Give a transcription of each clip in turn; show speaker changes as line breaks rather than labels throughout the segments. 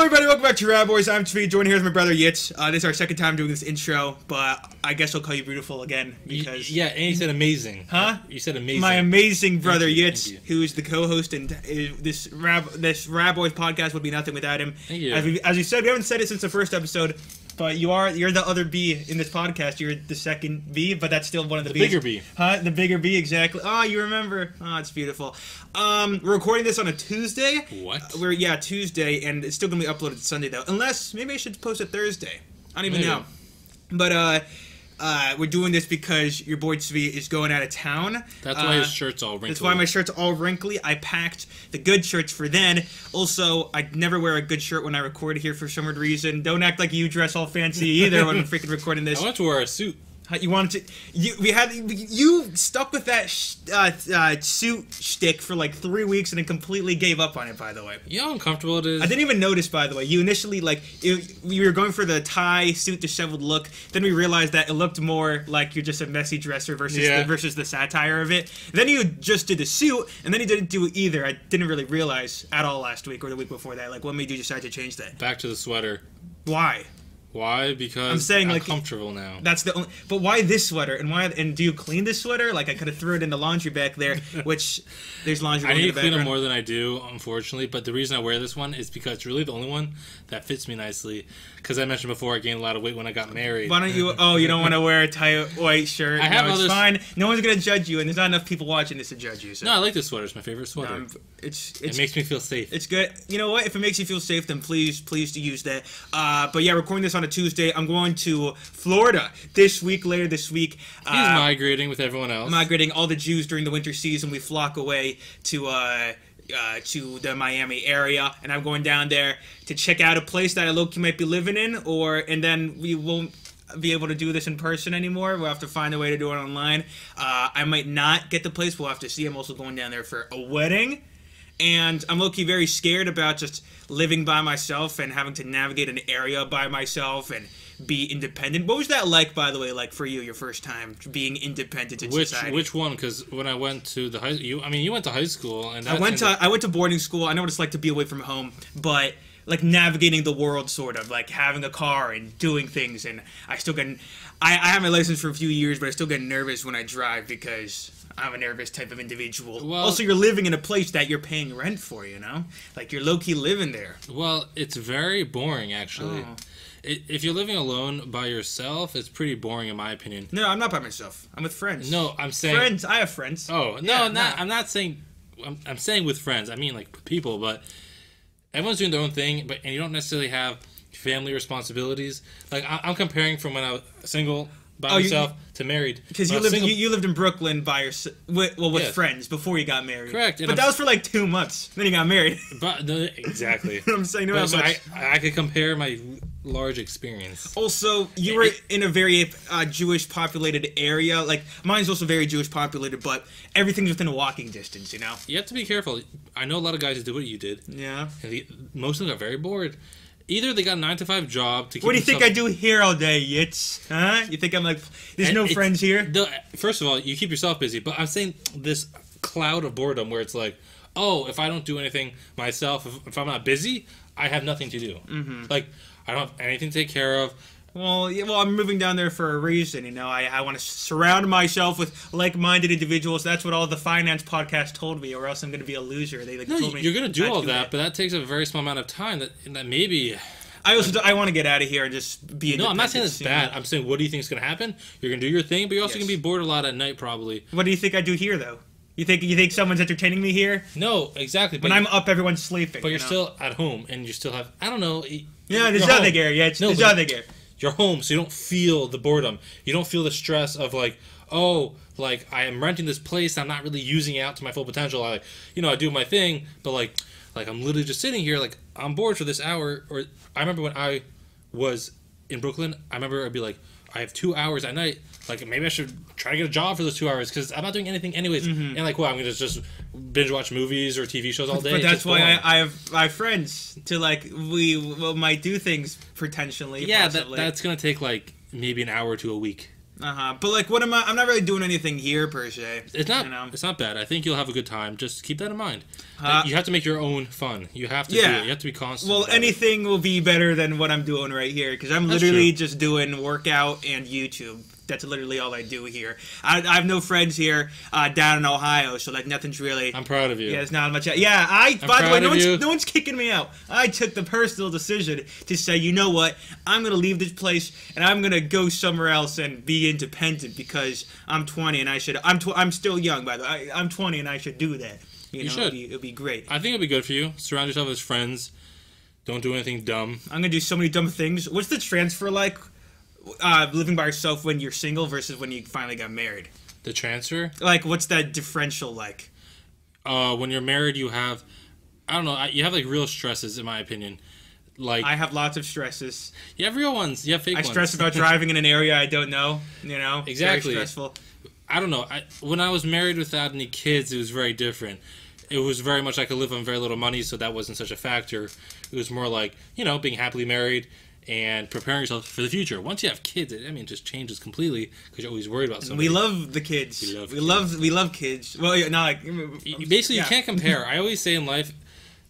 everybody, welcome back to RaBBois. I'm Tweed, joined here with my brother Yitz. This is our second time doing this intro, but I guess I'll call you beautiful again because...
Yeah, and you said amazing.
Huh?
You said amazing.
My amazing brother Yitz, who is the co-host, and this RaBBois podcast would be nothing without him.
Thank you.
As we said, we haven't said it since the first episode, but you're the other B in this podcast. You're the second B, but that's still one of the B's.
bigger B.
Huh? The bigger B, exactly. Oh, you remember. Oh, it's beautiful. We're recording this on a Tuesday.
What?
Tuesday, and it's still going to be uploaded Sunday, though. Unless, maybe I should post it Thursday. I don't even know. But, we're doing this because your boy Tzvi is going out of town.
That's why his shirt's all wrinkly.
That's why my shirt's all wrinkly. I packed the good shirts for then. Also, I never wear a good shirt when I record here for some weird reason. Don't act like you dress all fancy either when I'm freaking recording this.
I want to wear a suit.
You wanted to? You stuck with that suit shtick for like 3 weeks and then completely gave up on it. By the way,
You know how uncomfortable it is?
I didn't even notice. By the way, you initially we were going for the tie suit disheveled look. Then we realized that it looked more like you're just a messy dresser versus the satire of it. Then you just did the suit, and then you didn't do it either. I didn't really realize at all last week or the week before that. Like, what made you decide to change that?
Back to the sweater.
Why?
Why? Because
I'm saying, like,
comfortable now.
That's the only. But why this sweater? And do you clean this sweater? Like, I could have threw it in the laundry back there, which there's laundry.
I need
in
to
the
clean them
background.
more than I do, unfortunately. But the reason I wear this one is because it's really the only one that fits me nicely. Because I mentioned before, I gained a lot of weight when I got married.
Why don't you? Oh, you don't want to wear a tight white shirt?
I have
no, it's
others.
fine. No one's gonna judge you, and there's not enough people watching this to judge you. So.
No, I like this sweater. It's my favorite sweater.
It
makes me feel safe.
It's good. You know what? If it makes you feel safe, then please to use that. But yeah, recording this on a Tuesday. I'm going to Florida later this week.
He's migrating with everyone else.
Migrating. All the Jews during the winter season, we flock away to the Miami area, and I'm going down there to check out a place that I low-key might be living in, and then we won't be able to do this in person anymore. We'll have to find a way to do it online. I might not get the place. We'll have to see. I'm also going down there for a wedding. And I'm low-key very scared about just living by myself and having to navigate an area by myself and be independent. What was that like, by the way, like for you, your first time being independent in society?
Which one? Because when I went to the you went to high school, and
I went to boarding school. I know what it's like to be away from home, but like navigating the world, sort of like having a car and doing things. And I still get, I have my license for a few years, but I still get nervous when I drive because I'm a nervous type of individual.
Well,
also, you're living in a place that you're paying rent for, you know? Like, you're low-key living there.
Well, it's very boring, actually.
Oh.
If you're living alone by yourself, it's pretty boring, in my opinion.
No, I'm not by myself. I'm with friends.
No, I'm saying...
Friends. I have friends.
Oh, no, I'm not saying... I'm saying with friends. I mean, like, people, but everyone's doing their own thing, and you don't necessarily have family responsibilities. Like, I'm comparing from when I was single... by myself to married.
Because you lived in Brooklyn by yourself, with friends before you got married.
Correct.
But that was for like 2 months. Then you got married.
But exactly.
I'm saying no.
So I could compare my large experience.
Also, you were in a very Jewish populated area. Like mine's also very Jewish populated, but everything's within a walking distance. You know.
You have to be careful. I know a lot of guys who did what you did.
Yeah.
And most of them got very bored. Either they got a 9-to-5 job to keep.
What do you think I do here all day, Yitz? Huh? You think I'm like, there's no friends here?
First of all, you keep yourself busy, but I'm saying this cloud of boredom where it's like, oh, if I don't do anything myself, if I'm not busy, I have nothing to do. Mm-hmm. Like, I don't have anything to take care of.
Well, I'm moving down there for a reason, you know. I want to surround myself with like-minded individuals. That's what all the finance podcasts told me, or else I'm going to be a loser. They told me
you're going to do all that, but that takes a very small amount of time. That maybe.
I want to get out of here and just be independent.
No, I'm not saying it's bad. I'm saying, what do you think is going to happen? You're going to do your thing, but you're also going to be bored a lot at night, probably.
What do you think I do here, though? You think someone's entertaining me here?
No, exactly.
When I'm up, everyone's sleeping.
But you're still at home, and you still have. I don't know.
Yeah, there's nothing here. Yeah, there's nothing here.
You're home, so you don't feel the boredom. You don't feel the stress of like, oh, like I am renting this place, I'm not really using it out to my full potential. I do my thing, but like I'm literally just sitting here, like I'm bored for this hour. Or I remember when I was in Brooklyn, I remember I'd be like, I have 2 hours at night. Like maybe I should try to get a job for those 2 hours because I'm not doing anything anyways. Mm-hmm. And like, I'm gonna just binge watch movies or TV shows all day.
But that's why I have friends to like we might do things potentially.
Yeah, that's gonna take like maybe an hour to a week.
But like, what am I? I'm not really doing anything here per se.
It's not.
You know?
It's not bad. I think you'll have a good time. Just keep that in mind. You have to make your own fun. You have to. Do it. You have to be constant.
Well, anything will be better than what I'm doing right here because I'm literally just doing workout and YouTube. That's literally all I do here. I have no friends here down in Ohio, so like nothing's really.
I'm proud of you.
Yeah, it's not much. Yeah, by the way, no one's kicking me out. I took the personal decision to say, you know what, I'm gonna leave this place and I'm gonna go somewhere else and be independent because I'm 20 and I should. I'm still young, by the way. I'm 20 and I should do that. You know,
should.
It'll be great.
I think it'll be good for you. Surround yourself with friends. Don't do anything dumb.
I'm gonna do so many dumb things. What's the transfer like? Living by yourself when you're single versus when you finally got married.
The transfer?
Like, what's that differential like?
When you're married, you have, I don't know, you have like real stresses, in my opinion. Like
I have lots of stresses.
You have real ones. You have fake ones.
I stress about driving in an area I don't know. You know,
exactly.
Very stressful.
I don't know. When I was married without any kids, it was very different. It was very much I could live on very little money, so that wasn't such a factor. It was more like, you know, being happily married and preparing yourself for the future. Once you have kids, it just changes completely because you're always worried about something.
We love the kids. We love kids. Well, not like
basically you can't compare. I always say in life,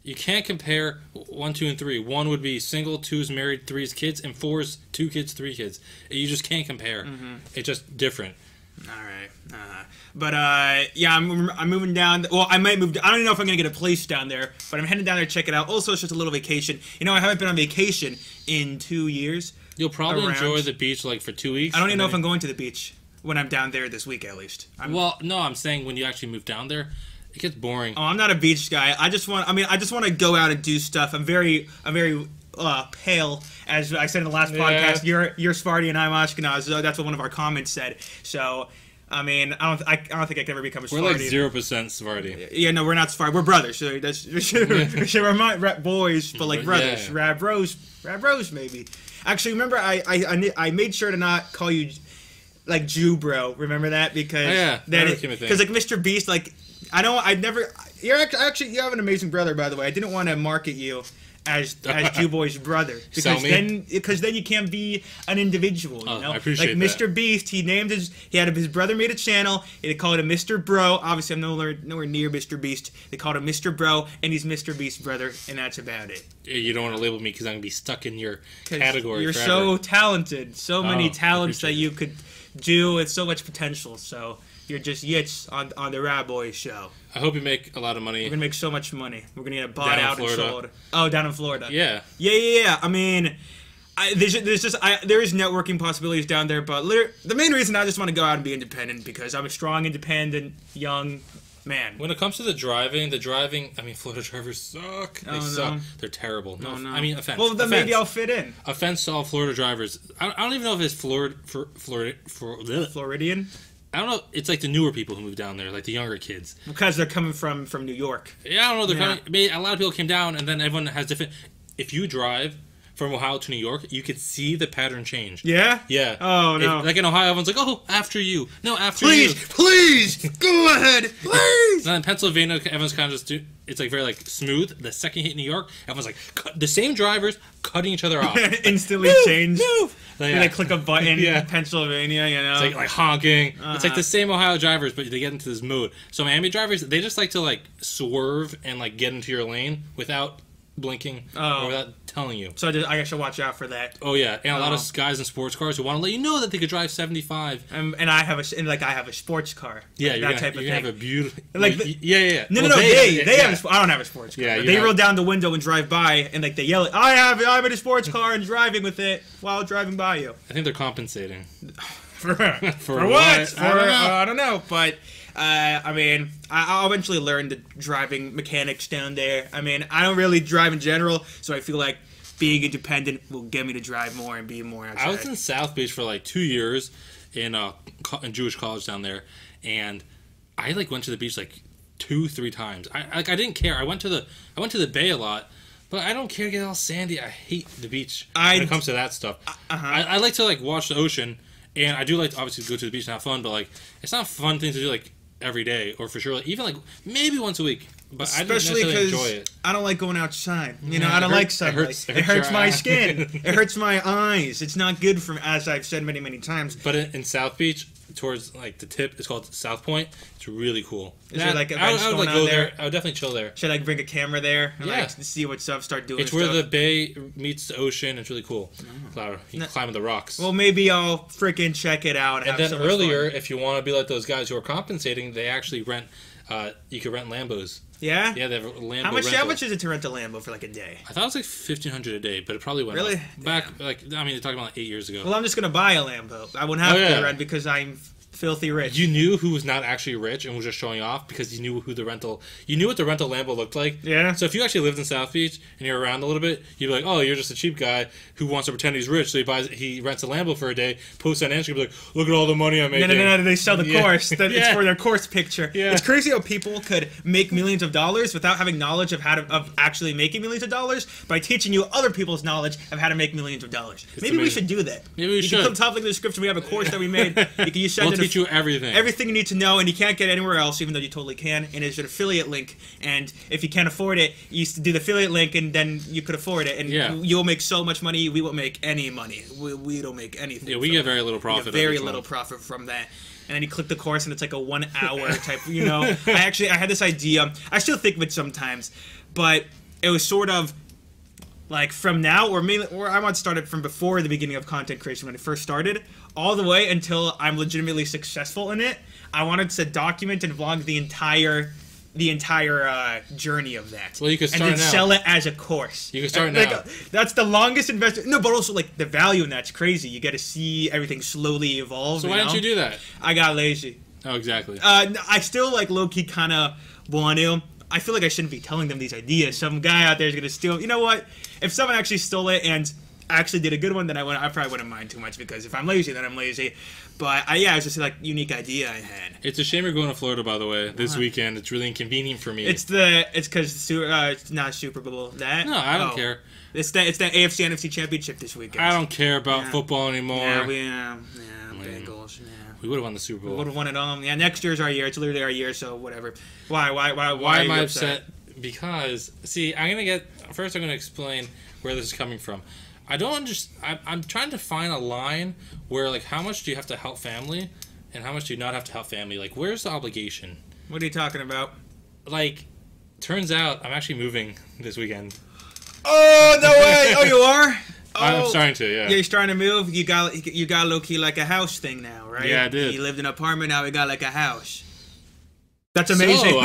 you can't compare 1, 2, and 3. 1 would be single, 2 is married, 3 is kids, and 4 is 2 kids, 3 kids. You just can't compare. Mm-hmm. It's just different.
All right. But yeah, I'm moving down. Well, I might move. I don't even know if I'm gonna get a place down there, but I'm heading down there to check it out. Also, it's just a little vacation. You know, I haven't been on vacation in 2 years.
You'll probably enjoy the beach like for 2 weeks.
I don't even know if I'm going to the beach when I'm down there this week, at least.
Well, no, I'm saying when you actually move down there, it gets boring.
Oh, I'm not a beach guy. I just want to go out and do stuff. I'm very pale, as I said in the last podcast. You're Sephardi and I'm Ashkenaz. That's what one of our comments said. So, I mean, I don't think I can ever become a Sephardi.
We're like 0% Sephardi.
Yeah, no, we're not Sephardi. We're brothers. So that's we're my RaBBois, but like brothers. Yeah. RaBBois, maybe. Actually, remember I made sure to not call you like Jew bro. Remember that because because like Mr. Beast, like you have an amazing brother, by the way. I didn't want to market you as Jew Boy's brother because then you can't be an individual. You know,
I appreciate
like Mr. Beast, he had his brother made a channel. They called him Mr. Bro. Obviously, I'm nowhere near Mr. Beast. They called him Mr. Bro, and he's Mr. Beast's brother, and that's about it.
You don't want to label me because I'm gonna be stuck in your category.
You're
forever.
So talented, so many talents that you could do, with so much potential. So. You're just yits on the RaBBois show.
I hope you make a lot of money.
We're gonna make so much money. We're gonna get bought out and sold. Oh, down in Florida.
Yeah.
Yeah. I mean, there is networking possibilities down there, but the main reason I just want to go out and be independent because I'm a strong, independent, young man.
When it comes to the driving, I mean, Florida drivers suck. They suck. No. They're terrible. No. I mean, offense.
Well, then maybe I'll fit in.
Offense to all Florida drivers. I don't even know if it's
Floridian.
I don't know. It's like the newer people who move down there, like the younger kids.
Because they're coming from New York.
Yeah, I don't know. They're coming. A lot of people came down, and then everyone has different. If you drive from Ohio to New York, you could see the pattern change.
Yeah?
Yeah.
Oh, no.
Like in Ohio, everyone's like, oh, after you. No, after
you.
Please,
go ahead. Please.
And then in Pennsylvania, everyone's kind of just it's like very like smooth. The second you hit New York, everyone's like the same drivers cutting each other off.
Instantly change.
Move.
And they click a button in Pennsylvania, you know.
It's like honking. It's like the same Ohio drivers, but they get into this mood. So Miami drivers, they just like to like swerve and like get into your lane without blinking or without telling you.
So I should watch out for that.
Oh yeah, and a lot of guys in sports cars who want to let you know that they could drive 75.
And I have a sports car.
Yeah,
like
that type of thing. Have a beautiful.
Like
yeah.
No, they have. I don't have a sports car. Yeah, they roll down the window and drive by, and like they yell, I'm in a sports car and driving with it while driving by you.
I think they're compensating.
For what? I don't know, but. I mean, I'll eventually learn the driving mechanics down there. I mean, I don't really drive in general, so I feel like being independent will get me to drive more and be more outside.
I was in South Beach for like 2 years in Jewish college down there, and I like went to the beach like 2-3 times. I didn't care. I went to the bay a lot, but I don't care to get all sandy. I hate the beach when it comes to that stuff. I like to like watch the ocean, and I do like to obviously go to the beach and have fun, but like it's not a fun thing to do like every day or for sure like, even like maybe once a week. but
especially
I didn't enjoy
because
it.
I don't like going outside. You know,
Yeah,
I don't like sunlight.
It
It hurts
your
my
eye.
skin. It hurts my eyes. It's not good for, as I've said many, many times.
But in South Beach, towards like the tip, it's called South Point. It's really cool.
Is there like
I
events
would
going
like
on
go
there?
I would definitely chill there.
Should I bring a camera there and
Yeah.
like see what's up? Start doing.
It's
stuff?
where the bay meets the ocean. It's really cool. You can climb the rocks.
Well, maybe I'll freaking check it out.
And
have
then
so much
earlier,
fun.
if you want to be like those guys who are compensating, they actually rent. You could rent Lambos.
Yeah.
Yeah, they have a Lambo
How much?
rental.
How much is it to rent a Lambo for like a day?
I thought it was like $1,500 a day, but it probably went
Really?
up. Back like I mean, they're talking about like 8 years ago.
Well, I'm just gonna buy a Lambo. I wouldn't have
yeah.
to rent because I'm filthy rich.
You knew who was not actually rich and was just showing off because you knew what the rental Lambo looked like.
Yeah.
So if you actually lived in South Beach and you're around a little bit, you'd be like, oh, you're just a cheap guy who wants to pretend he's rich, so he rents a Lambo for a day, posts on Instagram, be like, look at all the money I'm making.
No, they sell the
Yeah.
course. It's
Yeah.
for their course picture.
Yeah.
It's crazy how people could make millions of dollars without having knowledge of of actually making millions of dollars by teaching you other people's knowledge of how to make millions of dollars. Maybe we
amazing.
should do that.
Maybe we
you
should.
can put top link in the description. We have a course that we made. You send
We'll
it
teach you everything.
everything you need to know, and you can't get anywhere else, even though you totally can. And it's an affiliate link. And if you can't afford it, you used to do the affiliate link, and then you could afford it. And
Yeah.
you'll make so much money. We won't make any money. We don't make anything.
Yeah, we
from
get
it.
very little
We
profit.
get very
on each
little
one.
profit from that. And then you click the course, and it's like a 1 hour type. You know, I had this idea. I still think of it sometimes, but it was sort of like from now, or I want to start it from before the beginning of content creation when I first started, all the way until I'm legitimately successful in it. I wanted to document and vlog the entire journey of that.
Well, you could start
and then
now.
sell it as a course.
You can start
Like,
now.
That's the longest investment. No, but also like the value in that's crazy. You get to see everything slowly evolve.
So why didn't you do that?
I got lazy.
Oh, exactly.
I still like low key kind of want to. I feel like I shouldn't be telling them these ideas. Some guy out there is gonna steal. You know what? If someone actually stole it and actually did a good one, then I probably wouldn't mind too much, because if I'm lazy, then I'm lazy. But it was just like unique idea I had.
It's a shame you're going to Florida, by the way, this weekend. It's really inconvenient for me.
It's because it's not Super Bowl. That
No, I don't care.
It's the AFC NFC Championship this weekend.
I don't care about football anymore.
Bengals. Yeah.
We would have won the Super
We
Bowl.
would have won it all. Yeah, next year's our year. It's literally our year, so whatever. Why
Why am
are
I
you
upset? Because, see, I'm going to explain where this is coming from. I don't understand. I'm trying to find a line where, like, how much do you have to help family and how much do you not have to help family? Like, where's the obligation?
What are you talking about?
Like, turns out I'm actually moving this weekend.
Oh, no way! Oh, you are?
I'm starting to, yeah.
Yeah, he's trying to move. You got low-key like a house thing now, right?
Yeah, I did.
He lived in an apartment, now we got like a house. That's amazing.
So,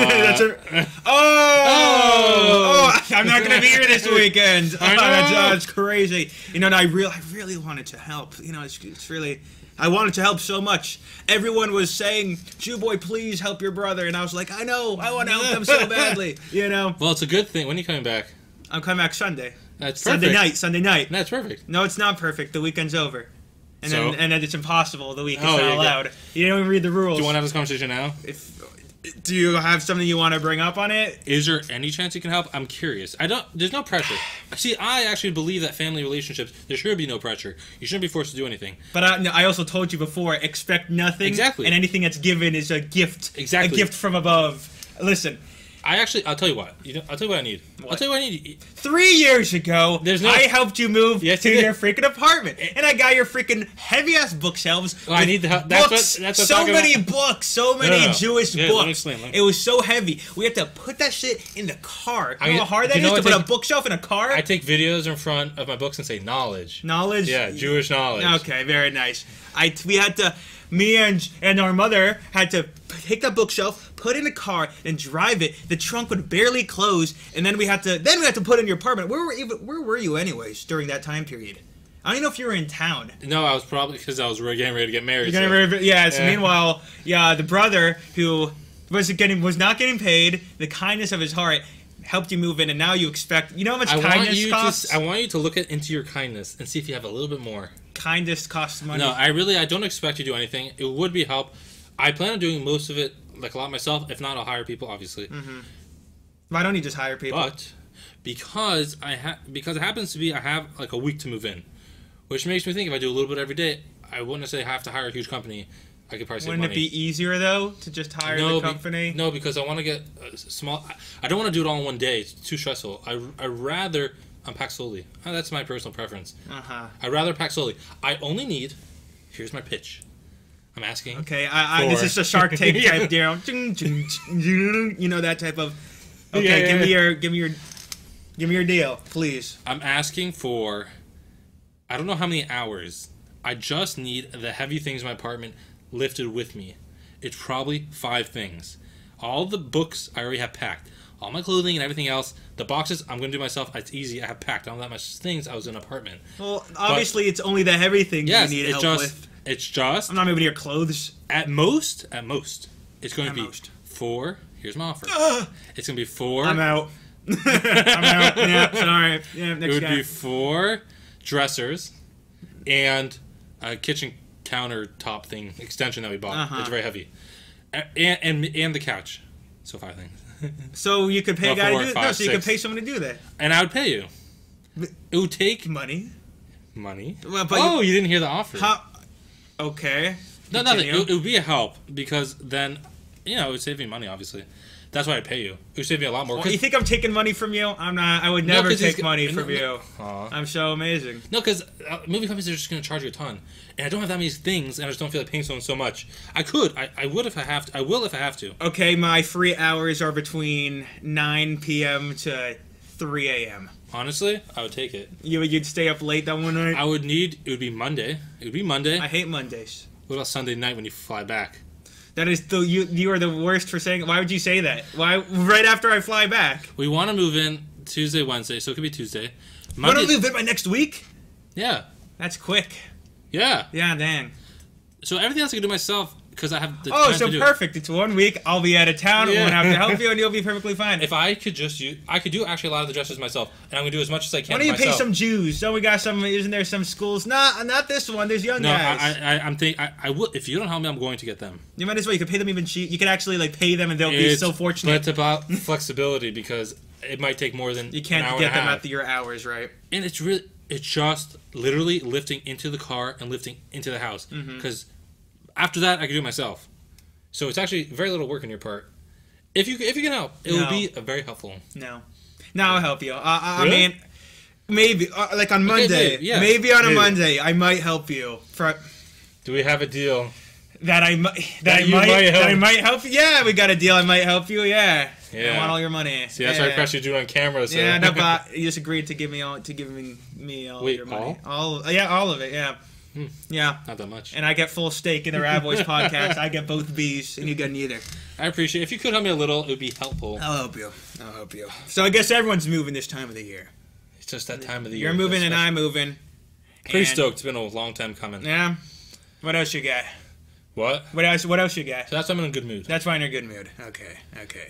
I'm not gonna be here this weekend.
I know.
That's crazy. You know, and I really wanted to help. You know, it's really. I wanted to help so much. Everyone was saying, "Jew boy, please help your brother," and I was like, "I know, I want to help them so badly." You know.
Well, it's a good thing. When are you coming back?
I'm coming back Sunday.
That's perfect.
Sunday night.
That's perfect.
No, it's not perfect. The weekend's over. And
So?
then it's impossible. The weekend's
Oh,
not
yeah,
allowed. You don't even read the rules.
Do you want to have this conversation now?
Do you have something you want to bring up on it?
Is there any chance you can help? I'm curious. There's no pressure. See, I actually believe that family relationships, there should be no pressure. You shouldn't be forced to do anything.
But I also told you before, expect nothing.
Exactly.
And anything that's given is a gift.
Exactly.
A gift from above. Listen.
I'll tell you what. I'll tell you what I need.
What?
I'll tell you what I need.
3 years ago, I helped you move
Yes,
to
you did.
your freaking apartment, and I got your freaking heavy-ass bookshelves.
Well, I
with
need the help.
Books,
That's what
so
I'm talking
many
about.
books, so many
No.
Jewish
Yeah,
books.
let me explain.
It was so heavy. We had to put that shit in the car. You know how hard that
you know
is to
I
put a
take-
bookshelf in a car?
I take videos in front of my books and say knowledge.
Knowledge.
Yeah, Jewish knowledge.
Okay, very nice. We had to. Me and our mother had to take that bookshelf, put it in the car, and drive it. The trunk would barely close, and then we had to put it in your apartment. Where were you anyways during that time period? I don't even know if you were in town.
No, I was probably because I was getting ready to get married.
So meanwhile, the brother who was not getting paid, the kindness of his heart helped you move in, and now you expect. You know how much kindness costs?
I want you to look into your kindness and see if you have a little bit more.
Kindness costs money.
No, I don't expect you to do anything. It would be help. I plan on doing most of it, like a lot myself. If not, I'll hire people, obviously.
Mm-hmm. Why don't you just hire people?
But because it happens to be I have like a week to move in, which makes me think if I do a little bit every day, I wouldn't necessarily have to hire a huge company. I could probably save
Wouldn't
money.
it be easier though to just hire the company?
No, because I want to get a small. I don't want to do it all in one day. It's too stressful. I rather unpack slowly. That's my personal preference. I'd rather pack slowly. I only need. Here's my pitch. I'm asking.
Okay, this is a Shark Tank type deal. You know, that type of. Okay, give me your deal, please.
I'm asking for. I don't know how many hours. I just need the heavy things in my apartment lifted with me. It's probably 5 things. All the books I already have packed. All my clothing and everything else. The boxes I'm going to do myself. It's easy. I have packed. I don't have that much things. I was in an apartment.
Well, obviously it's only the heavy things you need help with.
It's just...
I'm not moving your clothes.
At most, it's going to be 4... Here's my offer. It's going to be 4...
I'm out. I'm out. Yeah, sorry. Yeah, next
It would be 4 dressers and a kitchen countertop thing, extension that we bought. It's very heavy. And the couch. So 5 things.
So you could pay a guy to do that? No, so you could pay someone to do that.
And I would pay you. It would take...
Money?
Well, but you didn't hear the offer.
Okay.
No, nothing. It would be a help because then, it would save me money, obviously. That's why I pay you. It would save me a lot more.
Well, you think I'm taking money from you? I'm not. I would never take money from you. I'm so amazing.
No, because movie companies are just going to charge you a ton. And I don't have that many things, and I just don't feel like paying someone so much. I could. I would if I have to. I will if I have to.
Okay, my free hours are between 9 p.m. to 3 a.m.
Honestly, I would take it.
You'd stay up late that one night?
It would be Monday. It would be Monday.
I hate Mondays.
What about Sunday night when you fly back?
That is you are the worst for saying. Why would you say that? Why right after I fly back?
We want to move in Tuesday, Wednesday, so it could be Tuesday.
Want to move in by next week?
Yeah.
That's quick.
Yeah.
Yeah, dang.
So everything else I can do myself because I have the time to do
perfect. It's 1 week. I'll be out of town. I won't have to help you, and you'll be perfectly fine.
If I could I could do actually a lot of the dresses myself, and I'm gonna do as much as I can.
Why don't you pay some Jews? So we got some. Isn't there some schools? Not this one. There's young guys.
I will. If you don't help me, I'm going to get them.
You might as well. You could pay them even cheap. You could actually pay them, and they'll be so fortunate.
But it's about flexibility because it might take more than
you can't
an hour
get them
at
your hours, right?
And it's just literally lifting into the car and lifting into the house because after that I can do it myself. So it's actually very little work on your part. If you can help, it will be very helpful.
No, I'll help you.
Really?
I mean, maybe like on Monday. Maybe on a Monday I might help you.
Do we have a deal?
That I might help you. Yeah, we got a deal. I might help you. Yeah. I want all your money.
See, that's why I pressed you to do it on camera. So.
Yeah, no, but you just agreed to give me all your money. All of it. Yeah. Yeah.
Not that much.
And I get full stake in the RaBBois podcast. I get both B's, and you get neither.
I appreciate it. If you could help me a little, it would be helpful.
I'll help you. So I guess everyone's moving this time of the year.
It's just that time of the year.
You're moving and I'm moving.
Pretty stoked. It's been a long time coming.
Yeah. What else you got?
What?
What else you got?
So that's why I'm in a good mood.
That's why I'm in a good mood. Okay.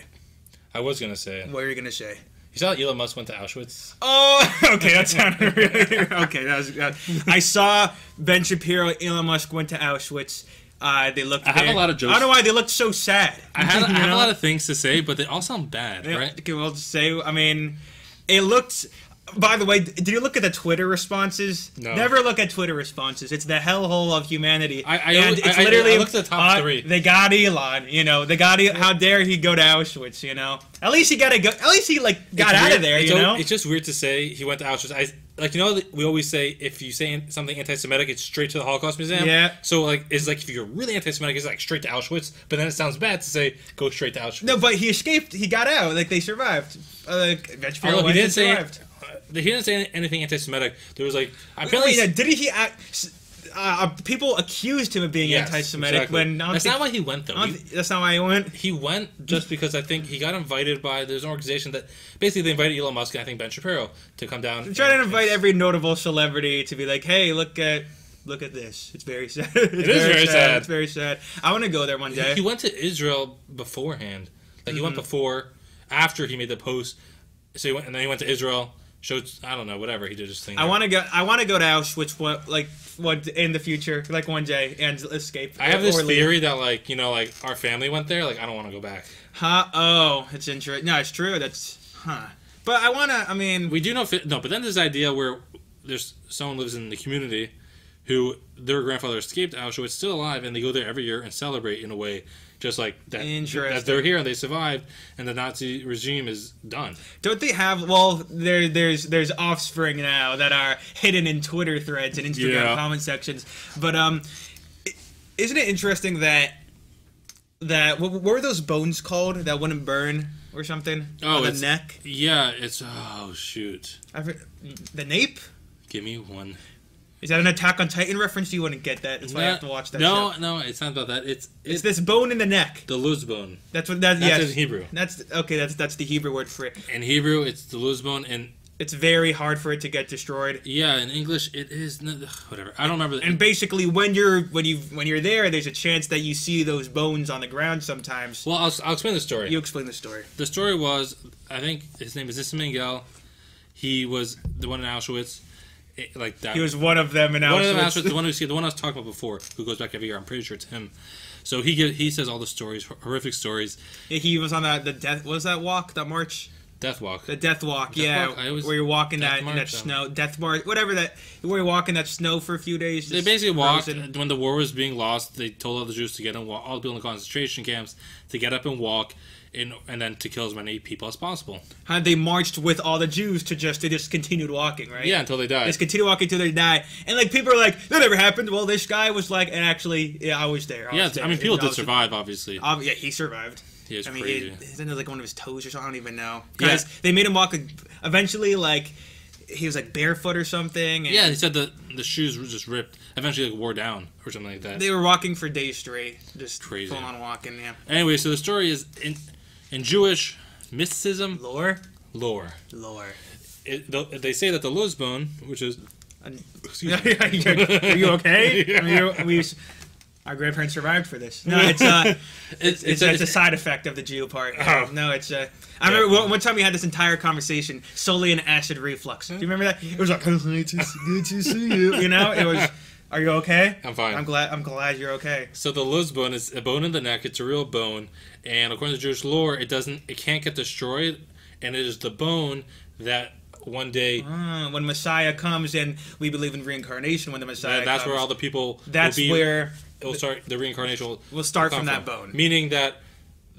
I was going to say.
What were you going to say?
You saw Elon Musk went to Auschwitz?
Oh, okay, that sounded really... Okay, I saw Ben Shapiro, Elon Musk went to Auschwitz. They looked...
I have a lot of jokes.
I don't know why they looked so sad.
I have a lot of things to say, but they all sound bad, right?
Okay, well, to say, I mean, it looked... By the way, did you look at the Twitter responses?
No.
Never look at Twitter responses. It's the hellhole of humanity.
I looked at the top 3.
They got Elon, They got how dare he go to Auschwitz, At least he got out of there,
It's just weird to say he went to Auschwitz. We always say if you say something anti-Semitic, it's straight to the Holocaust Museum.
Yeah.
So it's like if you're really anti-Semitic, it's like straight to Auschwitz. But then it sounds bad to say go straight to Auschwitz.
No, but he escaped. He got out. They survived.
He didn't say. He didn't say anything anti-Semitic. There was apparently.
Didn't he act? People accused him of being anti-Semitic.
Exactly. That's not why he went, though.
That's not why he went?
He went just because I think he got invited by... There's an organization that... Basically, they invited Elon Musk and I think Ben Shapiro to come down.
They're trying to invite every notable celebrity to be like, hey, look at this. It's very sad. It is very sad. It's very sad. I want to go there one day.
He went to Israel beforehand. He went after he made the post. So he went, and then he went to Israel... Showed, I don't know, whatever, he did his thing.
I want to go to Auschwitz in the future, one day, and escape.
I have this theory that our family went there. I don't want to go back.
Oh, it's interesting. No, it's true. But I want to. I mean,
we do know. But then there's this idea where there's someone lives in the community who their grandfather escaped Auschwitz, still alive, and they go there every year and celebrate in a way, just like that. That they're here and they survived, and the Nazi regime is done.
Don't they have? Well, there's offspring now that are hidden in Twitter threads and Instagram comment sections. But isn't it interesting that what were those bones called that wouldn't burn or something?
Oh,
on the neck.
Yeah, it's shoot.
The nape.
Give me one.
Is that an Attack on Titan reference? You wouldn't get that. That's why I have to watch that show.
No, it's not about that. It's
this bone in the neck.
The luz bone.
That's in
Hebrew.
That's okay. That's the Hebrew word for it.
In Hebrew, it's the luz bone, and
it's very hard for it to get destroyed.
Yeah, in English, it is whatever. I don't remember.
And basically, when you're there, there's a chance that you see those bones on the ground sometimes.
Well, I'll explain the story.
You explain the story.
The story was, I think his name is Issa Mengele. He was the one in Auschwitz. Like that.
He was one of them in Auschwitz.
The one I was talking about before, who goes back every year. I'm pretty sure it's him. So he says all the stories, horrific stories.
He was on the death. What was that walk? That march?
Death walk.
The death walk. Where you're walking in that snow. Death march. Whatever that. Where you're walking that snow for a few days.
They basically walked when the war was being lost. They told all the Jews to get and walk, all the people in the concentration camps to get up and walk. And then to kill as many people as possible.
They marched with all the Jews they just continued walking, right?
Yeah, until they died.
Just continued walking until they died. And like people are like, that never happened. Well, this guy was like, and actually, I was there.
I mean, people did survive, obviously.
Yeah, he survived.
He was crazy.
Isn't it like one of his toes or something? I don't even know. Because they made him walk. Eventually, like he was like barefoot or something. And
he said the shoes were just ripped. Eventually, like wore down or something like that.
They were walking for days straight, just
crazy,
full on walking. Yeah.
Anyway, so the story is in Jewish mysticism,
lore.
They say that the luz bone, which is,
are you okay? Yeah. I mean, our grandparents survived for this. No, it's a side effect of the Jew part. Oh. No, it's. I remember one time we had this entire conversation solely in acid reflux. Do you remember that? It was like, good to see you. You know, it was. Are you okay?
I'm fine.
I'm glad you're okay.
So the luz bone is a bone in the neck. It's a real bone, and according to Jewish lore, it can't get destroyed, and it is the bone that one day
when Messiah comes, and we believe in reincarnation. When the Messiah
that's
comes,
where all the people.
That's where
it will start. The reincarnation
will start from that bone,
meaning that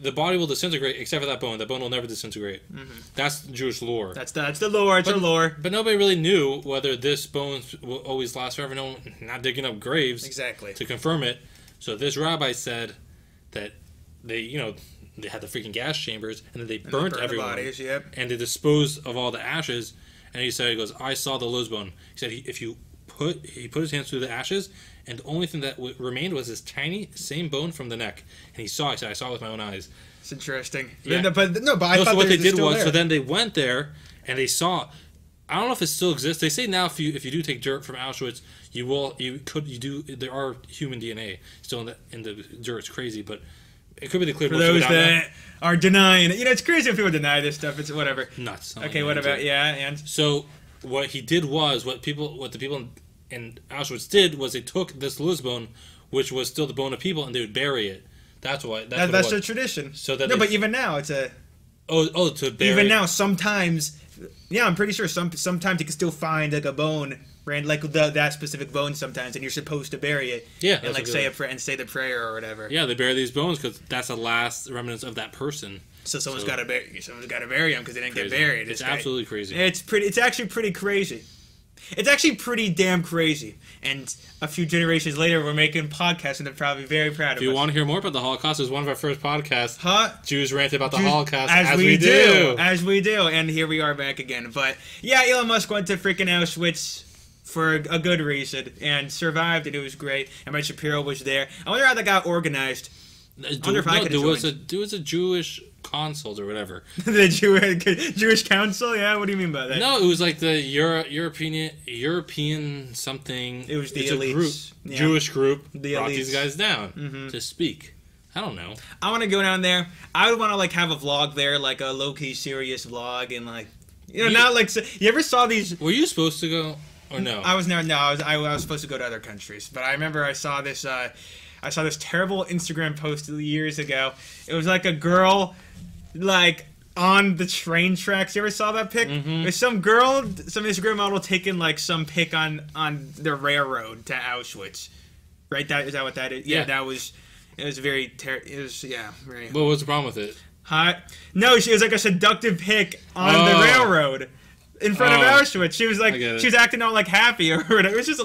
the body will disintegrate except for that bone. That bone will never disintegrate. Mm-hmm. That's Jewish lore.
That's the lore. It's a lore.
But nobody really knew whether this bone will always last forever. No, not digging up graves to confirm it. So this rabbi said that they had the freaking gas chambers and then they burnt everyone.
The bodies, yep.
And they disposed of all the ashes. And he goes, I saw the luz bone. He said he put his hands through the ashes, and the only thing that remained was this tiny same bone from the neck. And he saw it. I saw it with my own eyes.
It's interesting.
Yeah.
But I thought
so what they did was, so then they went there and they saw. I don't know if it still exists. They say now if you do take dirt from Auschwitz, there are human DNA still in the dirt. It's crazy, but it could be the clear.
For those that are denying it, it's crazy if people deny this stuff. It's whatever.
Nuts.
Okay, what about and
so what he did was what the people in Auschwitz did was they took this luz bone, which was still the bone of people, and they would bury it. That's why. That's
their tradition.
So that
but even now it's a.
To bury.
Even now, sometimes, I'm pretty sure sometimes you can still find like a bone, like that specific bone sometimes, and you're supposed to bury it.
Yeah,
and like say the prayer or whatever.
Yeah, they bury these bones because that's the last remnants of that person.
So someone's got to bury them because they didn't get buried.
It's absolutely crazy.
It's actually pretty crazy. It's actually pretty damn crazy. And a few generations later, we're making podcasts, and they're probably very proud of us.
If you want to hear more about the Holocaust, it was one of our first podcasts. Jews ranted about the Holocaust,
as we do. As we do. And here we are back again. But, yeah, Elon Musk went to freaking Auschwitz for a good reason and survived, and it was great. And Ben Shapiro was there. I wonder how that got organized.
There was a Jewish consul or whatever.
The Jewish council? Yeah, what do you mean by that?
No, it was like the European something.
It was the elites.
Group, Jewish group
the
brought
elites.
These guys down to speak. I don't know.
I want to go down there. I would want to have a vlog there, like a low-key serious vlog, and not like you ever saw these.
Were you supposed to go or no?
I was never. No, I was supposed to go to other countries, but I remember I saw this. I saw this terrible Instagram post years ago. It was like a girl, on the train tracks. You ever saw that pic? There's some girl, some Instagram model taking like some pic on the railroad to Auschwitz. Right? Is that what that is? Yeah, that was. It was very. Very.
What was the problem with it?
No, she was like a seductive pic on the railroad in front of Auschwitz. She was like, she was acting all like happy or whatever. It was just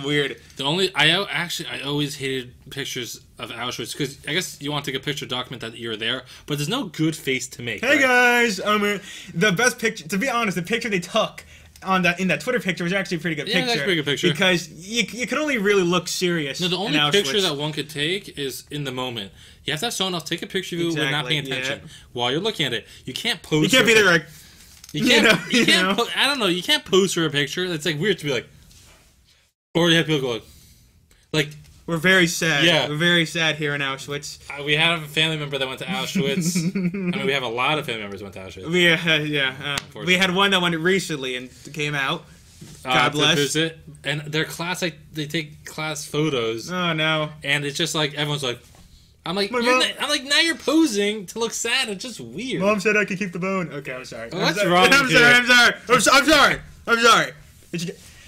weird.
I always hated pictures of Auschwitz because I guess you want to take a picture to document that you're there, but there's no good face to make.
Hey guys, the best picture. To be honest, the picture they took in that Twitter picture was actually a pretty good picture.
Yeah, that's a pretty good picture.
Because you could only really look serious.
No, the only picture that one could take is in the moment. You have to have someone else take a picture of you when not paying attention while you're looking at it. You can't pose.
You can't be there like.
You can't. I don't know. You can't pose for a picture. It's like weird to be like. Or you have people go like.
We're very sad.
Yeah.
We're very sad here in Auschwitz.
We have a family member that went to Auschwitz. I mean, we have a lot of family members that went to Auschwitz.
We had one that went recently and came out. God bless.
To visit. And their class, like, they take class photos.
Oh, no.
And it's just like, everyone's like, I'm like, now you're posing to look sad. It's just weird.
Mom said I could keep the bone. Okay, I'm sorry.
What's wrong with you?
I'm sorry.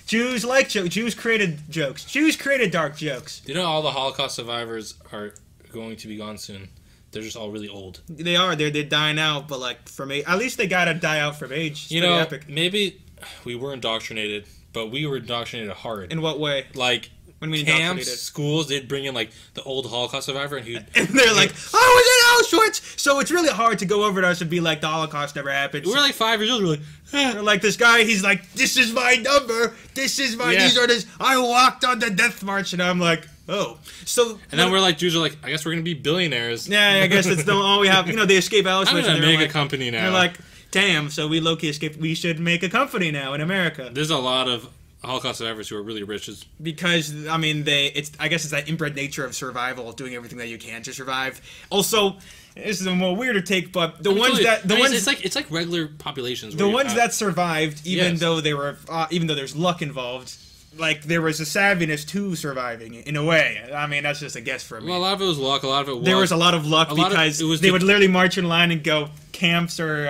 Jews like jokes. Jews created jokes. Jews created dark jokes.
You know all the Holocaust survivors are going to be gone soon. They're just all really old.
They are. They're dying out, but like from age, at least they gotta die out from age. It's epic.
Maybe we were indoctrinated, but we were indoctrinated hard.
In what way?
Like
when we
camps, schools, they'd bring in like the old Holocaust survivor, and
they're like, "I was in Auschwitz," so it's really hard to go over to us and be like, "The Holocaust never happened."
We're like 5 years old. We're like,
We're like this guy. He's like, "This is my number. This is my. These are this. I walked on the death march," and I'm like, "Oh." So
and then we're like, Jews are like, "I guess we're gonna be billionaires."
Yeah, I guess that's all we have. They escape Auschwitz.
I'm gonna make a company now.
They're like, "Damn." So we low-key escaped. We should make a company now in America.
There's a lot of Holocaust survivors who are really rich.
Because I mean, I guess it's that inbred nature of survival, doing everything that you can to survive. Also, this is a more weirder take, but it's
like regular populations.
The ones that survived, even though there's luck involved, like there was a savviness to surviving in a way. I mean, that's just a guess for me.
Well, a lot of it was luck. A lot of it was
there was a lot of luck because they would literally march in line and go camps or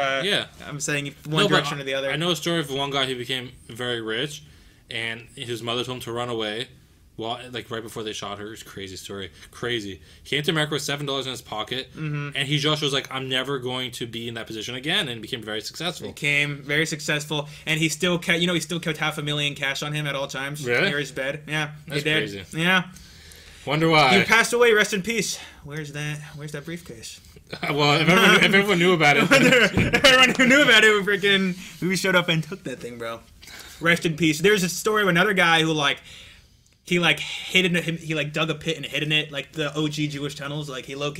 I'm saying one direction or the other.
I know a story of one guy who became very rich. And his mother told him to run away, right before they shot her. It's a crazy story. Crazy. He came to America with $7 in his pocket, and he just was like, "I'm never going to be in that position again," and became very successful.
Became very successful, and he still kept, he still kept $500,000 cash on him at all times near his bed. Yeah,
that's crazy.
Yeah.
Wonder why.
He passed away. Rest in peace. Where's that briefcase?
Well, if everyone knew about it,
everyone who knew about it, we showed up and took that thing, bro. Rest in peace. There's a story of another guy who he dug a pit and hid in it, like the OG Jewish tunnels. Like he got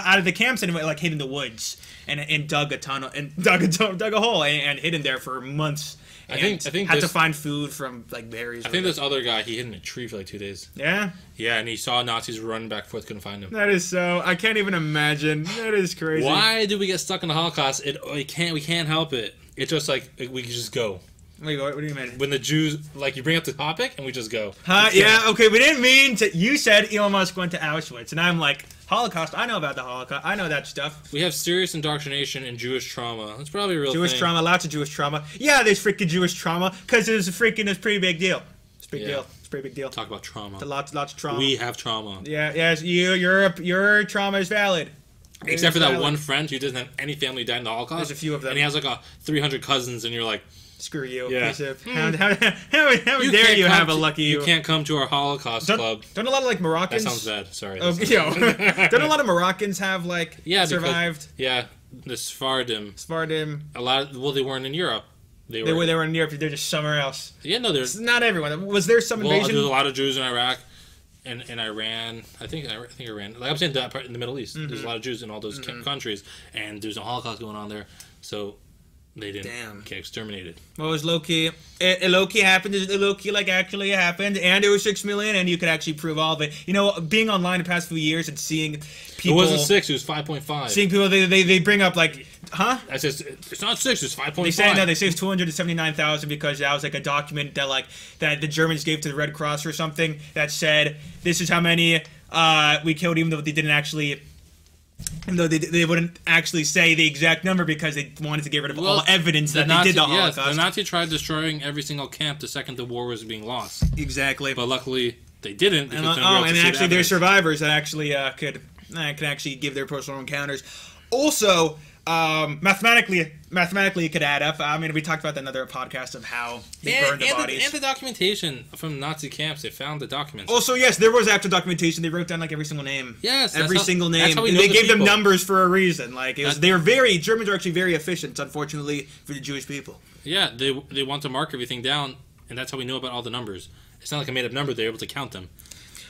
out of the camps and like hid in the woods and dug a tunnel and dug a hole and hid in there for months.
I think
had to find food from like berries.
I think this other guy, he hid in a tree for like 2 days.
Yeah.
Yeah, and he saw Nazis running back and forth, couldn't find him.
That is so. I can't even imagine. That is crazy.
Why did we get stuck in the Holocaust? We can't help it. It's just like we can just go.
Wait, what do you mean?
When the Jews, you bring up the topic and we just go.
Yeah, okay, we didn't mean to. You said Elon Musk went to Auschwitz, and I'm like, Holocaust, I know about the Holocaust. I know that stuff.
We have serious indoctrination and Jewish trauma. That's probably a real
Jewish
thing.
trauma, lots of Jewish trauma. Yeah, there's freaking Jewish trauma, because it's a pretty big deal. It's a big deal. It's a pretty big deal.
Talk about trauma.
Lots of trauma.
We have trauma.
Yeah, yes, your trauma is valid.
Except for that one friend who doesn't have any family died in the Holocaust.
There's a few of them.
And he has 300 cousins, and you're like,
screw you.
Yeah.
How dare you have a lucky...
You can't come to our Holocaust club.
Don't a lot of Moroccans...
That sounds bad. Sorry.
Don't a lot of Moroccans have survived?
Yeah, the Sephardim.
A lot.
They weren't in Europe.
They were in Europe. They're just somewhere else.
Yeah, no, there's
not everyone. Was there some invasion?
There's a lot of Jews in Iraq. And Iran, I think Iran. Like I'm saying, that part in the Middle East, there's a lot of Jews in all those countries, and there's a Holocaust going on there, so they didn't get exterminated.
Well, it was low key. It low key happened. It low key actually happened, and it was 6 million, and you could actually prove all of it. Being online the past few years and seeing people.
It wasn't 6. It was 5.5.
Seeing people, they bring up
I said it's not 6. It's 5.5.
They say no. They say it's 279,000 because that was a document that the Germans gave to the Red Cross or something that said this is how many we killed, even though they didn't actually. Though they wouldn't actually say the exact number because they wanted to get rid of all evidence that they did the Holocaust.
Yes, the Nazi tried destroying every single camp the second the war was being lost.
Exactly.
But luckily, they didn't.
And actually, there's survivors that actually could actually give their personal encounters. Also, mathematically, it could add up. I mean, we talked about that in another podcast of how they burned the bodies.
And the documentation from Nazi camps, they found the documents.
Also, yes, there was actual documentation. They wrote down like every single name.
Yes,
every single name.
That's how we know
they
the
gave them
people.
numbers for a reason. Like Germans are actually very efficient, unfortunately, for the Jewish people.
Yeah, they want to mark everything down, and that's how we know about all the numbers. It's not like a made up number; they're able to count them.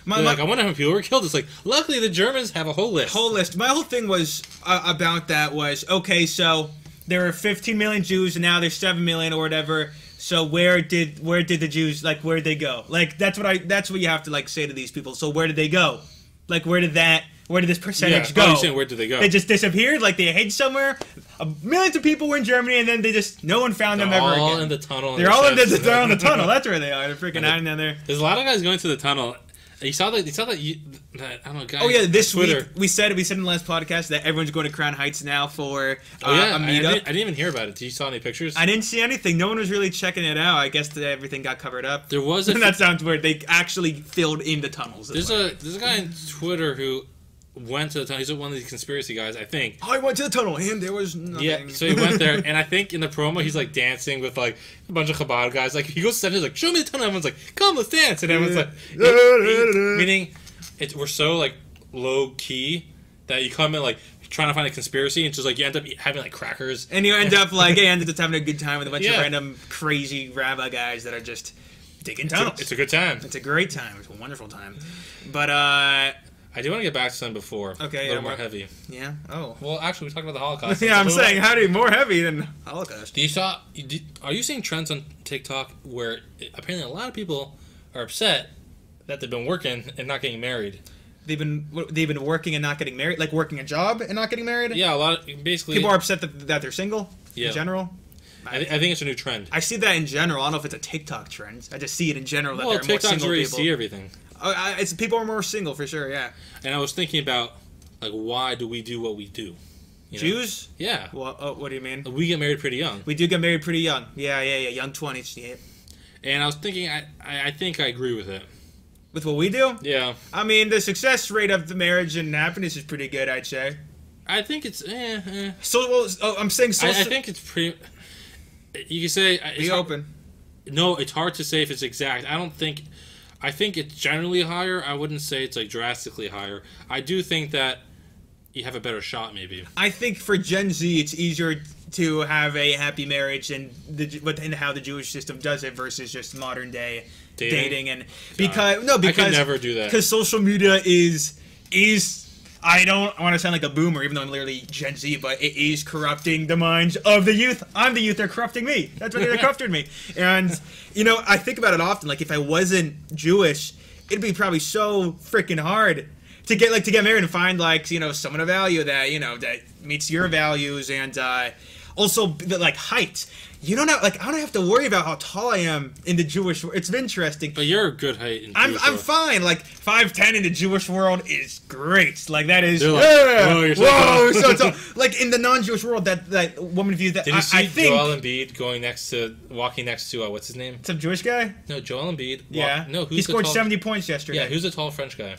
I wonder how many people were killed. It's like, luckily the Germans have a whole list. My whole thing was
about that was, okay, so there were 15 million Jews and now there's 7 million or whatever. So where did the Jews, like, where'd they go? Like, that's what you have to, like, say to these people. So where did they go? Like, where did this percentage go?
Saying, where did they go?
They just disappeared? Like, they hid somewhere? Millions of people were in Germany and then no one found them ever again.
They're all in the tunnel.
They're all in the tunnel. That's where they are. They're freaking hiding down there.
There's a lot of guys going to the tunnel. You saw that I don't know, guy.
Oh yeah, this
Twitter.
week we said in the last podcast that everyone's going to Crown Heights now for a
meetup. I didn't even hear about it. Did you saw any pictures?
I didn't see anything. No one was really checking it out. I guess that everything got covered up.
There was
that sounds weird. They actually filled in the tunnels.
There's a guy on Twitter who went to the tunnel. He's one of these conspiracy guys, I think.
I went to the tunnel and there was nothing.
Yeah, so he went there, and I think in the promo he's like dancing with like a bunch of Chabad guys. Like he goes to he's like, "Show me the tunnel." Everyone's like, "Come, let's dance." And everyone's like, meaning we're so like low key that you come in like trying to find a conspiracy, and just like you end up having like crackers,
and you end up like just having a good time with a bunch of random crazy rabbi guys that are just digging tunnels.
It's a good time.
It's a great time. It's a wonderful time. But
I do want to get back to something before.
Okay,
a little more heavy.
Yeah. Oh.
Well, actually, we talked about the Holocaust.
Yeah, I'm saying, how do you more heavy than Holocaust?
Are you seeing trends on TikTok where apparently a lot of people are upset that they've been working and not getting married?
They've been working and not getting married, like working a job and not getting married.
Yeah, a lot. Basically,
people are upset that they're single.
Yeah.
In general.
I think it's a new trend.
I see that in general. I don't know if it's a TikTok trend. I just see it in general that there are more
TikTok's
single
where you
people.
see everything.
It's people are more single for sure. Yeah.
And I was thinking about like why do we do what we do?
Jews?
Yeah.
Well, what do you mean?
We get married pretty young.
We do get married pretty young. Yeah. Young 20s. Yeah.
And I was thinking, I think I agree with it.
With what we do?
Yeah.
I mean, the success rate of the marriage and happiness is pretty good, I'd say.
I think it's
So, I'm saying so.
I think it's pretty. You can say
be open.
No, it's hard to say if it's exact. I think it's generally higher. I wouldn't say it's like drastically higher. I do think that you have a better shot, maybe.
I think for Gen Z, it's easier to have a happy marriage and how the Jewish system does it versus just modern day dating and because
I could never do that
because social media is. I don't want to sound like a boomer, even though I'm literally Gen Z, but it is corrupting the minds of the youth. I'm the youth; they're corrupting me. That's what they're corrupting me. And I think about it often. Like if I wasn't Jewish, it'd be probably so freaking hard to get married and find someone of value that that meets your values and also the height. I don't have to worry about how tall I am in the Jewish world. It's interesting.
But you're a good height in
I'm fine. 5'10" in the Jewish world is great. Like that is
whoa, you're
so tall. Like in the non-Jewish world, that woman view that.
Did you see Joel Embiid walking next to what's his name?
Some Jewish guy?
No, Joel Embiid.
Yeah.
No,
he scored 70 points yesterday.
Yeah, who's the tall French guy?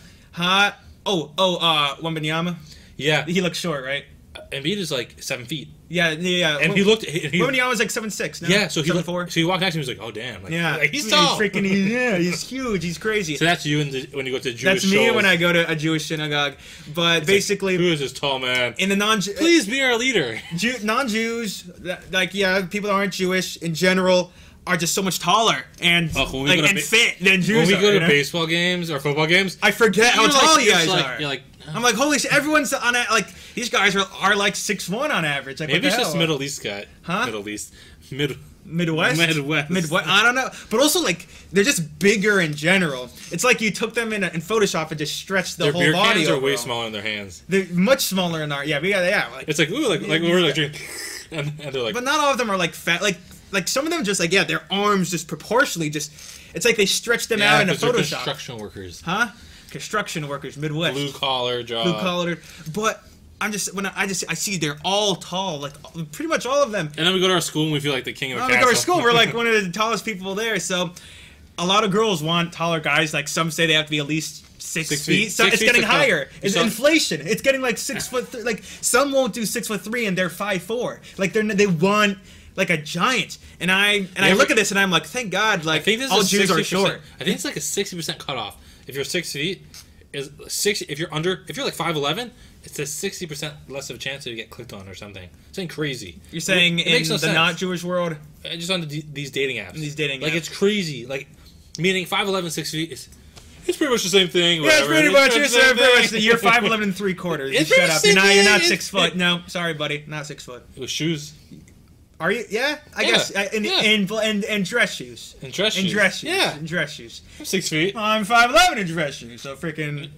Wembanyama.
Yeah.
He looks short, right?
Embiid is like 7 feet.
Yeah.
And he looked.
Wembanyama was like 7'6". No?
Yeah, so he
7'4".
So he walked next to me. He was like, "Oh damn!" He's tall.
He's huge. He's crazy.
So that's you when you go to Jewish.
That's me
shows.
when I go to a Jewish synagogue. But basically,
who is this tall man?
In the
please be our leader.
Non-Jews, people that aren't Jewish in general, are just so much taller and fit than Jews.
When we go to baseball games or football games,
I forget how tall you guys are.
You're like,
I'm like, holy shit! Everyone's on these guys are like 6'1" on average. Like,
maybe it's just Middle East guy.
Huh?
Middle East.
Midwest. I don't know, but also they're just bigger in general. It's like you took them in Photoshop and just stretched the whole body.
Their hands are way smaller in their hands.
They're much smaller in our
it's like ooh, like we're drinking, and they're like.
But not all of them are fat. Like some of them just their arms just proportionally just. It's like they stretch them out in a Photoshop.
Construction workers.
Huh? Construction workers, Midwest.
Blue collar job.
Blue collar, but I see they're all tall, like pretty much all of them.
And then we go to our school and we feel like the king of the
When
castle.
we go to school, we're like one of the tallest people there. So a lot of girls want taller guys. Like some say they have to be at least 6 feet. So it's getting higher. It's inflation. It's getting like 6 foot. Like some won't do 6'3" and they're 5'4". Like they want like a giant. And I look at this and I'm like, thank God. Like all Jews are short.
I think it's like a 60% cutoff. If you're 6 feet, is 6. If you're like 5'11", it's a 60% less of a chance that you get clicked on or something. Something crazy.
You're saying in the not Jewish world?
Just on these dating apps.
These dating apps.
Like it's crazy. Like meaning 5'11", 6 feet is. It's pretty much the same thing.
Yeah, it's pretty much the same thing. You're 5'11" and 3/4.
It's
shut up. You're not 6 foot.
It,
no, sorry, buddy. Not 6 foot.
With shoes.
Are you? Yeah, I guess. And dress shoes.
And dress shoes.
And dress shoes.
Yeah.
And dress shoes.
I'm 6 feet.
I'm 5'11" in dress shoes. So freaking.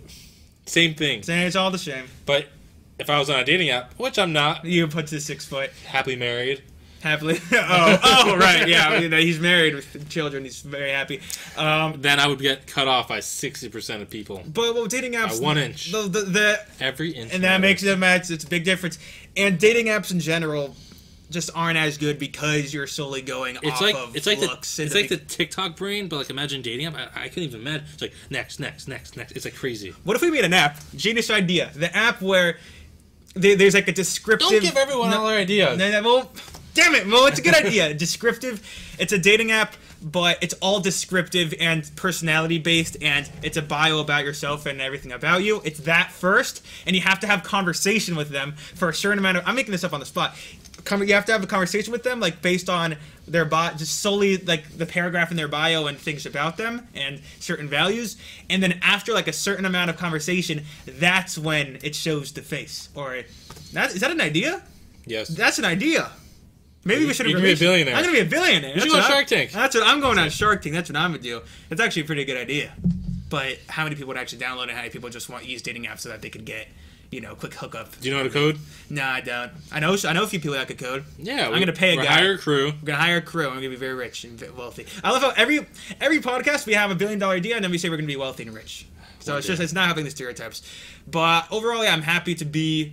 Same thing.
It's all the same.
But if I was on a dating app, which I'm not.
You put to 6 foot.
Happily married.
Happily. Oh, right. Yeah, he's married with children. He's very happy.
Then I would get cut off by 60% of people.
But dating apps.
By 1 inch. Every inch.
And that makes it match. It's a big difference. And dating apps in general just aren't as good because you're solely going off of looks.
It's like the TikTok brain, but like imagine dating app. I couldn't even imagine. It's like next. It's like crazy.
What if we made an app? Genius idea. The app where there's like a descriptive.
Don't give everyone all their ideas.
Well, damn it, Mo, it's a good idea. Descriptive. It's a dating app, but it's all descriptive and personality based, and it's a bio about yourself and everything about you. It's that first, and you have to have conversation with them for a certain amount of. I'm making this up on the spot. You have to have a conversation with them, like based on their just solely like the paragraph in their bio and things about them and certain values. And then after like a certain amount of conversation, that's when it shows the face. Is that an idea?
Yes,
that's an idea. Maybe we should have.
You can be a billionaire.
I'm gonna be a billionaire.
You should go on Shark Tank.
That's what I'm going on Shark Tank. That's what I'm gonna do. It's actually a pretty good idea. But how many people would actually download it? How many people just want to use dating apps so that they could get, quick hookup?
Do you know how to code?
No, I don't. I know a few people that could code.
Yeah,
I'm gonna pay a guy.
Hire a crew.
We're gonna hire a crew. I'm gonna be very rich and wealthy. I love how every podcast we have $1 billion idea and then we say we're gonna be wealthy and rich. So it's not having the stereotypes. But overall, yeah, I'm happy that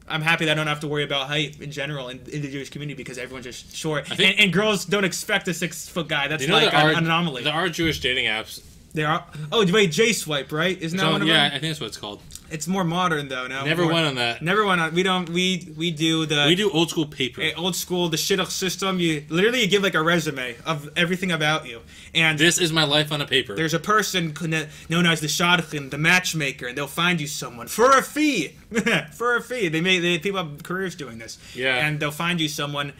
I don't have to worry about height in general in the Jewish community because everyone's just short. And girls don't expect a 6 foot guy. That's like an anomaly.
There are Jewish dating apps.
There are. Oh, wait, J-Swipe, right? Isn't that one of them?
Yeah, I think that's what it's called.
It's more modern though. No,
never went on that.
Never went on. We don't. We do
old school paper.
Old school the shidduch system. You give like a resume of everything about you. And
this is my life on a paper.
There's a person known as the shadchan, the matchmaker, and they'll find you someone for a fee. For a fee. People have careers doing this.
Yeah.
And they'll find you someone.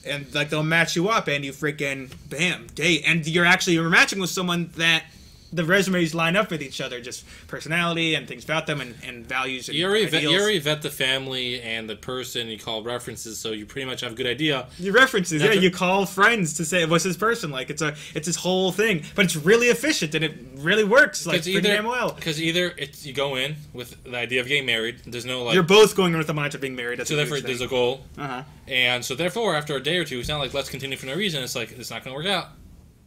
And like they'll match you up, and you freaking bam date, and you're matching with someone that the resumes line up with each other, just personality and things about them and values. And
you already vet the family and the person. You call references, so you pretty much have a good idea.
Your references, yeah. You call friends to say what's this person like. It's this whole thing, but it's really efficient and it really works like pretty damn well.
Because either you go in with the idea of getting married. There's no like
you're both going in with the mind of being married. That's
so therefore there's a goal.
And
so therefore after a day or two, it's not like let's continue for no reason. It's like it's not going to work out.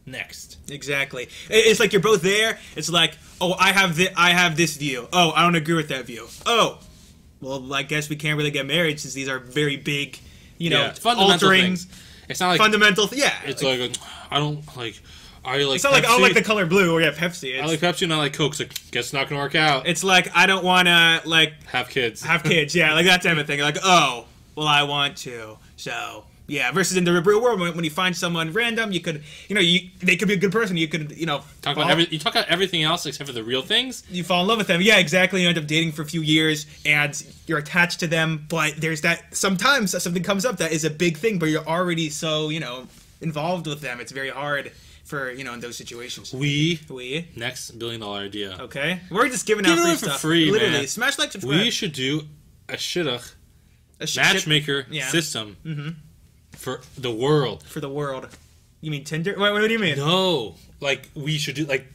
Next.
Exactly. It's like you're both there. It's like, oh, I have this view. Oh, I don't agree with that view. Oh, well, I guess we can't really get married since these are very big,
altering things. It's not like
fundamental. Yeah.
It's like I don't like. I like.
It's not like I don't like the color blue or Pepsi.
I like Pepsi and I like Coke. So guess it's not gonna work out.
It's like I don't want to like
have kids.
Yeah, like that type of thing. Like, oh, well, I want to. So. Yeah, versus in the real world, when you find someone random, you could, they could be a good person. You could,
talk about everything else except for the real things.
You fall in love with them. Yeah, exactly. You end up dating for a few years, and you're attached to them. But there's that. Sometimes something comes up that is a big thing, but you're already so, involved with them. It's very hard for, in those situations.
We next $1 billion idea.
Okay, we're just giving out free stuff.
For free,
literally.
Man.
Smash like, subscribe.
We should do a shidduch matchmaker system. Mm-hmm. For the world.
For the world. You mean Tinder? What do you mean?
No. Like, we should do, like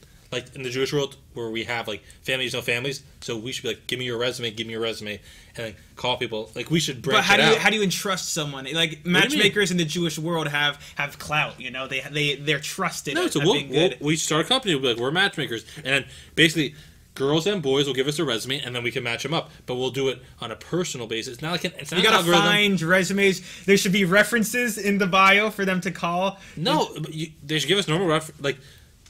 in the Jewish world, where we have, like, families, no families, so we should be like, give me your resume, and like, call people. Like, we should branch it out. But
how do you entrust someone? Like, matchmakers in the Jewish world have clout, they're trusted.
No, so we start a company, we'll be like, we're matchmakers, and then, basically, girls and boys will give us a resume, and then we can match them up. But we'll do it on a personal basis. It's not like it's not
you gotta
an algorithm.
find resumes. There should be references in the bio for them to call.
No, but they should give us normal like.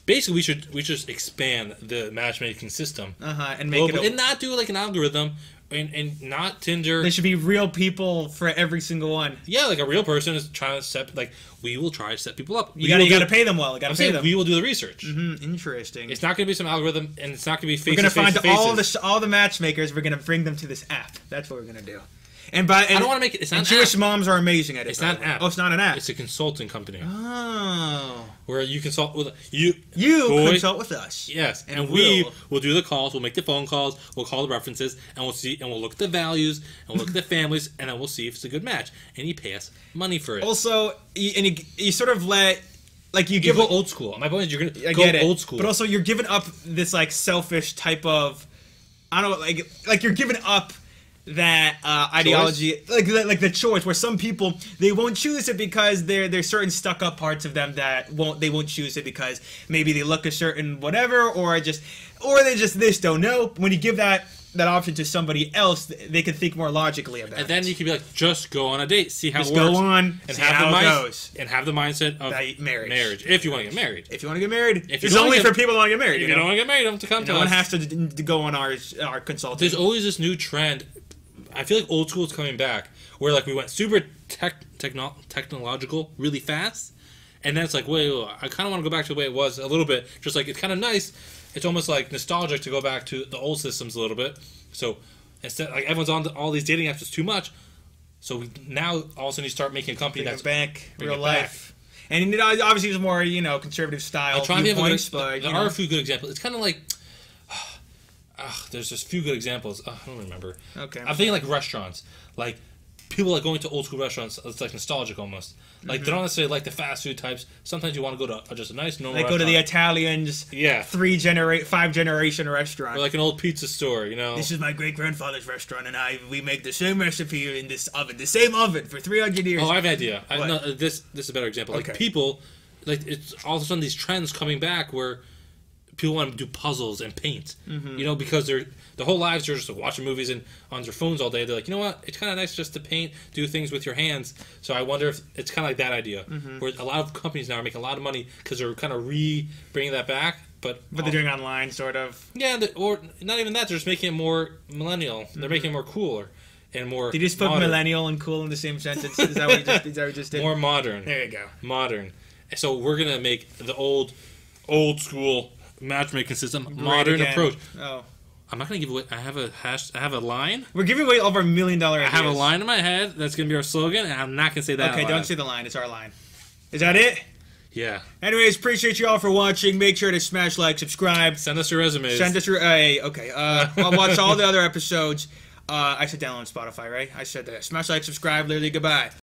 Basically, we should just expand the matchmaking system.
And make it
and not do like an algorithm. And not Tinder.
There should be real people for every single one.
Yeah, like a real person is trying to set, like, we will try to set people up.
You gotta pay them well. You gotta pay them.
We will do the research.
Interesting.
It's not gonna be some algorithm, and it's not gonna be face.
We're gonna find all the matchmakers. We're gonna bring them to this app. That's what we're gonna do. I don't
want to make it. It's not an
Jewish
app.
moms are amazing at it.
It's not an app.
Oh, it's not an app.
It's a consulting company.
Oh.
Where you consult with you.
Consult with us.
Yes, and we will do the calls. We'll make the phone calls. We'll call the references, and we'll see. And we'll look at the values, and we'll look at the families, and then we'll see if it's a good match. And you pay us money for it.
Also, you sort of let. Like you
go old school. My point is, you're gonna go old school.
But also, you're giving up this like selfish type of. I don't know, like you're giving up that ideology, like the choice, where some people they won't choose it because there's certain stuck up parts of them that they won't choose it because maybe they look a certain whatever, or they just don't know. When you give that option to somebody else, they can think more logically about it.
And then you can be like, just go on a date, see how it works.
Go on,
and
see how it goes.
And have the mindset of marriage. If you want to get married.
If you want to get married. It's only for people who want to get married.
If you don't want to get married, you have to come to us.
No one has to go on our consulting.
There's always this new trend. I feel like old school is coming back, where like we went super technological really fast, and then it's like, wait, I kind of want to go back to the way it was a little bit. Just like it's kind of nice. It's almost like nostalgic to go back to the old systems a little bit. So instead, like everyone's on all these dating apps, it's too much. So now all of a sudden you start making a company that's
back real life. And obviously there's more conservative style viewpoints, but
there are a few good examples. It's kind of like. There's just a few good examples. I don't remember.
Okay.
I'm thinking like restaurants. Like, people like going to old school restaurants, it's like nostalgic almost. Like, they don't necessarily like the fast food types. Sometimes you want to go to just a nice normal restaurant.
Go to the Italians, 5-generation restaurant.
Or like an old pizza store,
This is my great-grandfather's restaurant, and we make the same recipe in this oven, the same oven for 300 years.
Oh, I have an idea. This is a better example.
Okay.
Like, people, like, it's all of a sudden these trends coming back where people want to do puzzles and paint, because their whole lives are just like watching movies and on their phones all day. They're like, you know what? It's kind of nice just to paint, do things with your hands. So I wonder if it's kind of like that idea, where a lot of companies now are making a lot of money because they're kind of bringing that back. But
they're doing online, sort of.
Yeah, or not even that. They're just making it more millennial. They're making it more cooler and more.
Did you just put
modern.
Millennial and cool in the same sentence? Is that what you just did?
More modern.
There you go.
Modern. So we're gonna make the old school matchmaking system modern approach.
Oh,
I'm not gonna give away. I have a line.
We're giving away over $1 million ideas.
I have a line in my head that's gonna be our slogan, and I'm not gonna say that.
Okay, don't say the line. It's our line. Is that it?
Yeah.
Anyways, appreciate you all for watching. Make sure to smash like, subscribe.
Send us your resumes.
Send us your. Okay. I'll watch all the other episodes. I said download on Spotify, right? I said that. Smash like, subscribe. Literally, goodbye.